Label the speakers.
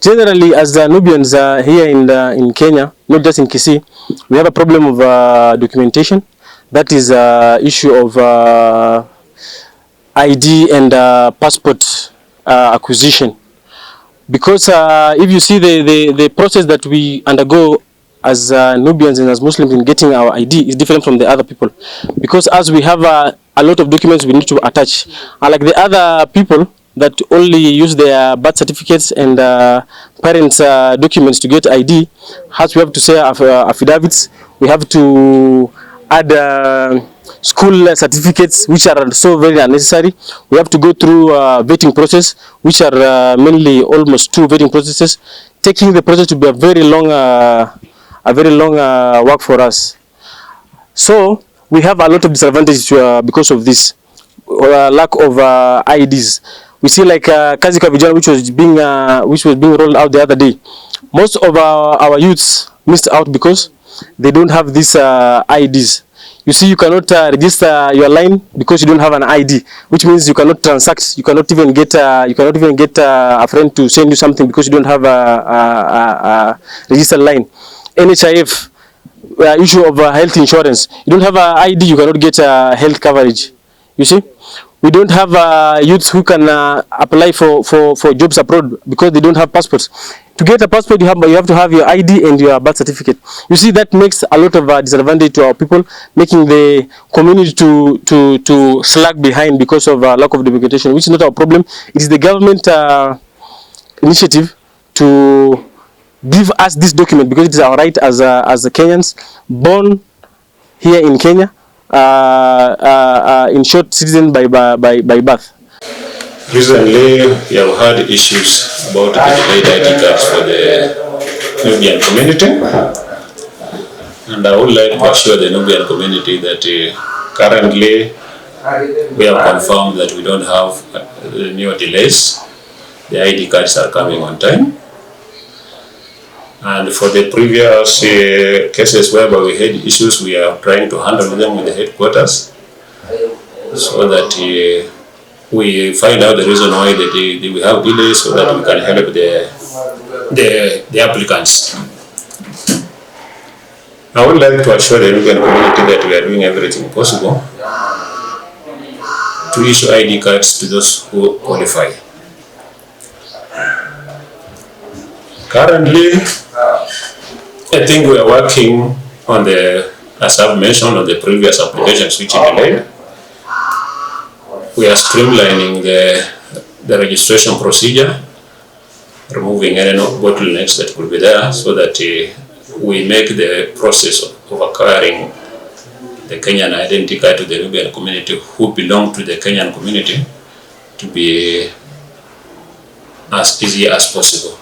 Speaker 1: Generally, as Nubians here in Kenya, not just in Kisii, we have a problem of documentation. That is issue of ID and passport acquisition. Because if you see the process that we undergo as Nubians and as Muslims in getting our ID is different from the other people. Because as we have a lot of documents we need to attach. Unlike the other people that only use their birth certificates and parents' documents to get ID, as we have to say affidavits, we have to add school certificates, which are so very unnecessary. We have to go through vetting process, which are mainly almost 2 vetting processes, taking the process to be a very long work for us. So we have a lot of disadvantages because of this lack of IDs. We see like Kazi Kwa Vijana, which was being rolled out the other day. Most of our youths missed out because they don't have these IDs. You see, you cannot register your line because you don't have an ID, which means you cannot transact. You cannot even get a friend to send you something because you don't have a registered line. NHIF, issue of health insurance. You don't have an ID, you cannot get health coverage. You see, we don't have youths who can apply for jobs abroad because they don't have passports. To get a passport, you have to have your ID and your birth certificate. You see, that makes a lot of disadvantage to our people, making the community to slag behind because of lack of documentation, which is not our problem. It is the government initiative to give us this document because it is our right as Kenyans born here in Kenya, in short, citizen by birth.
Speaker 2: Recently, we have had issues about the delayed ID cards for the Nubian community, and I would like to assure the Nubian community that currently we have confirmed that we don't have new delays. The ID cards are coming on time. And for the previous cases whereby we had issues, we are trying to handle them with the headquarters so that we find out the reason why we have delays so that we can help the applicants. I would like to assure the Nubian community that we are doing everything possible to issue ID cards to those who qualify. Currently, I think we are working on as I've mentioned, on the previous applications which are delayed. We are streamlining the registration procedure, removing any bottlenecks that could be there so that we make the process of acquiring the Kenyan identity card to the Nubian community who belong to the Kenyan community to be as easy as possible.